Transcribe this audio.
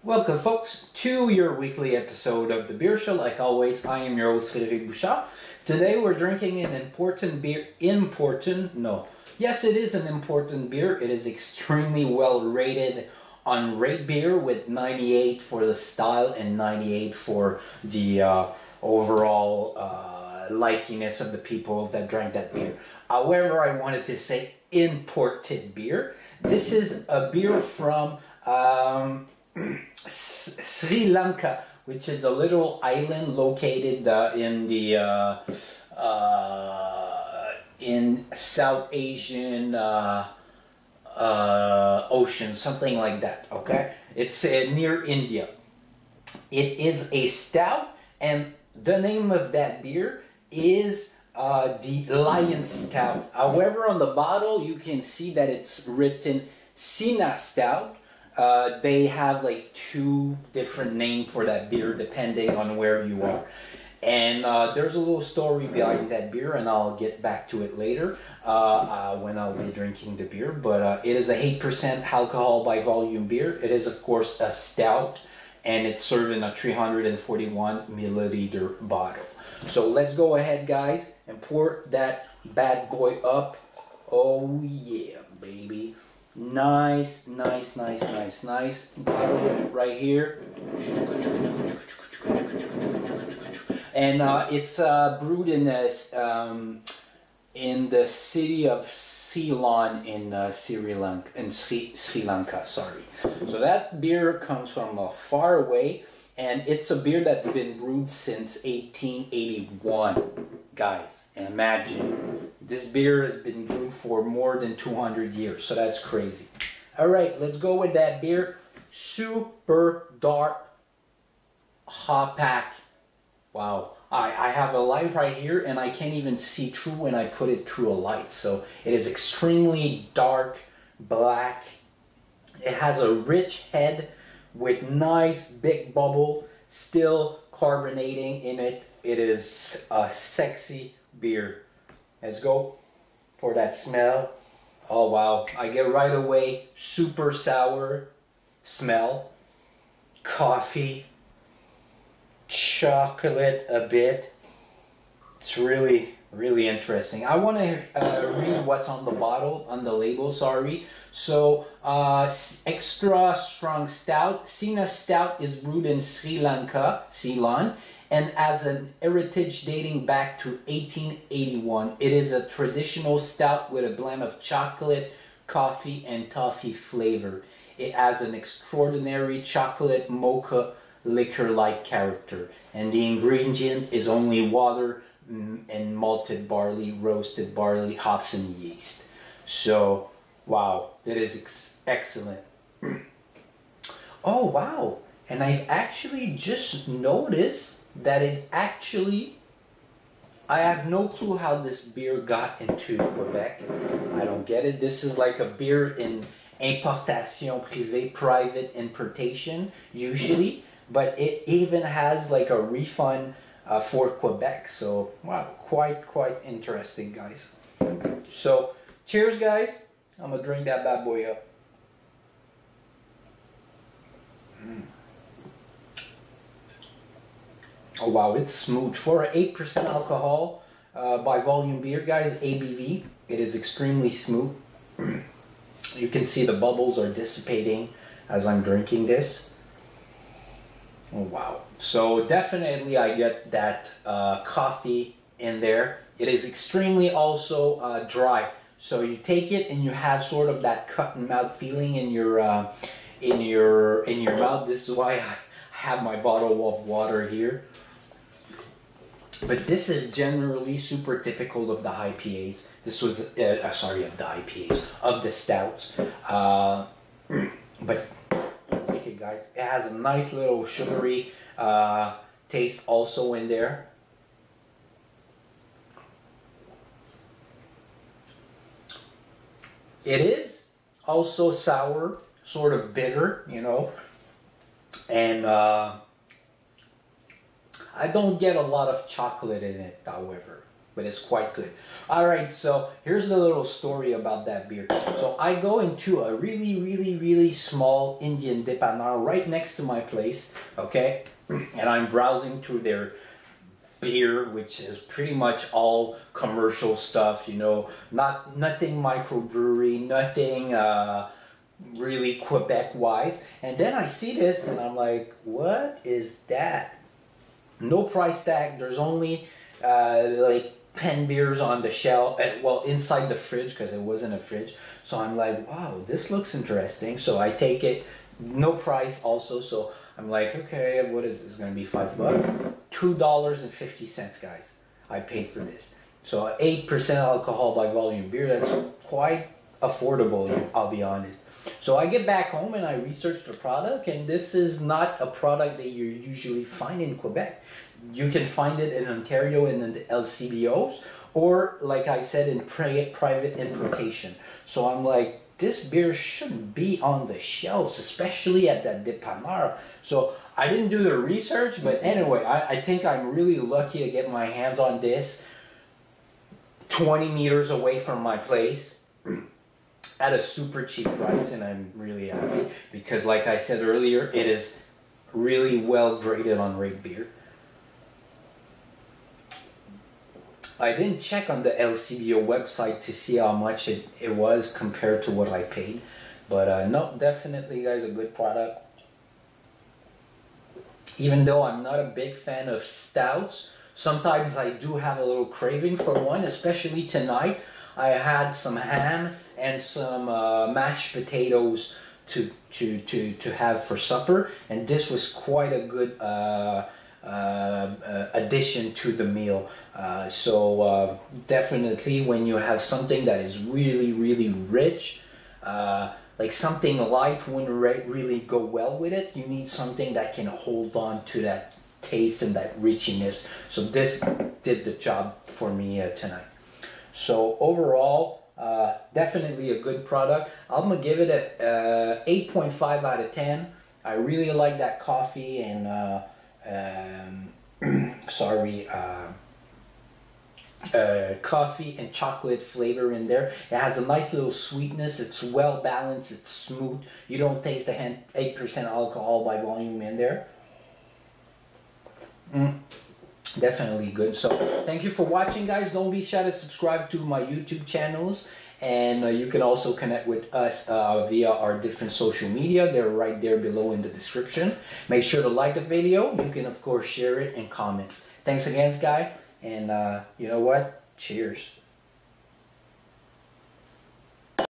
Welcome folks to your weekly episode of The Beer Show. Like always, I am your host Frédéric Bouchard. Today we're drinking an important beer. Yes, it is an important beer. It is extremely well rated on Rate Beer with 98 for the style and 98 for the overall likiness of the people that drank that beer. However, I wanted to say imported beer. This is a beer from Sri Lanka, which is a little island located in South Asian ocean, something like that. Okay, it's near India. It is a stout, and the name of that beer is the Lion Stout. However, on the bottle you can see that it's written Sinha Stout. They have like two different names for that beer depending on where you are. And there's a little story behind that beer, and I'll get back to it later when I'll be drinking the beer. But it is a 8% alcohol by volume beer. It is, of course, a stout, and it's served in a 341 milliliter bottle. So let's go ahead, guys, and pour that bad boy up. Oh yeah, baby. Nice bottle right here. And it's brewed in the city of Ceylon in Sri Lanka. Sorry. So that beer comes from far away, and it's a beer that's been brewed since 1881. Guys, imagine. This beer has been brewed for more than 200 years, so that's crazy. All right, let's go with that beer. Super dark hop pack. Wow. I have a light right here, and I can't even see through when I put it through a light. So it is extremely dark, black. It has a rich head with nice big bubble, still carbonating in it. It is a sexy beer. Let's go for that smell. Oh wow, I get right away super sour smell, coffee, chocolate a bit. It's really interesting. I want to read what's on the bottle, on the label, sorry. So extra strong stout. Sinha Stout is brewed in Sri Lanka, Ceylon, and has an heritage dating back to 1881. It is a traditional stout with a blend of chocolate, coffee, and toffee flavor. It has an extraordinary chocolate mocha liquor-like character, and the ingredient is only water and malted barley, roasted barley, hops, and yeast. So, wow, that is excellent. Oh, wow, and I've actually just noticed that I have no clue how this beer got into Quebec. I don't get it. This is like a beer in importation privée, private importation, usually. But it even has like a refund for Quebec. So, wow, quite interesting, guys. So, cheers, guys. I'm going to drink that bad boy up. Oh, wow, it's smooth. For an 8% alcohol by volume beer, guys, ABV, it is extremely smooth. You can see the bubbles are dissipating as I'm drinking this. Oh, wow. So definitely I get that coffee in there. It is extremely also dry. So you take it and you have sort of that cut and mouth feeling in your mouth. This is why I have my bottle of water here. But this is generally super typical of the IPAs. This was of the IPAs, of the stouts. But like it, guys, it has a nice little sugary taste also in there. It is also sour, sort of bitter, you know, and I don't get a lot of chocolate in it, however. but it's quite good. Alright, so here's the little story about that beer. So I go into a really small Indian dépanneur right next to my place, okay? And I'm browsing through their beer, which is pretty much all commercial stuff, you know, nothing microbrewery, nothing really Quebec wise. And then I see this and I'm like, what is that? No price tag. There's only like 10 beers on the shelf, well, inside the fridge, because it wasn't a fridge. So I'm like, wow, this looks interesting. So I take it, no price also. So I'm like, okay, what is this? Gonna be $5? $2.50, guys. I paid for this. So 8% alcohol by volume beer, that's quite affordable, I'll be honest. So I get back home and I research the product, and this is not a product that you usually find in Quebec. You can find it in Ontario and in the LCBOs, or like I said, in private importation. So I'm like, this beer shouldn't be on the shelves, especially at that dépanneur. So I didn't do the research, but anyway, I think I'm really lucky to get my hands on this 20 meters away from my place at a super cheap price, and I'm really happy because, like I said earlier, it is really well graded on Rate Beer. I didn't check on the LCBO website to see how much it was compared to what I paid, but no, definitely, guys, a good product. Even though I'm not a big fan of stouts, sometimes I do have a little craving for one, especially tonight. I had some ham and some mashed potatoes to have for supper, and this was quite a good addition to the meal. So definitely, when you have something that is really rich, like something light wouldn't really go well with it. You need something that can hold on to that taste and that richness. So this did the job for me tonight. So overall, definitely a good product. I'm gonna give it a 8.5 out of 10. I really like that coffee and coffee and chocolate flavor in there. It has a nice little sweetness. It's well balanced. It's smooth. You don't taste the 8% alcohol by volume in there. Definitely good. So thank you for watching, guys. Don't be shy to subscribe to my YouTube channels, and you can also connect with us via our different social media. They're right there below in the description. Make sure to like the video. You can of course share it and comments. Thanks again, guys, and you know what? Cheers.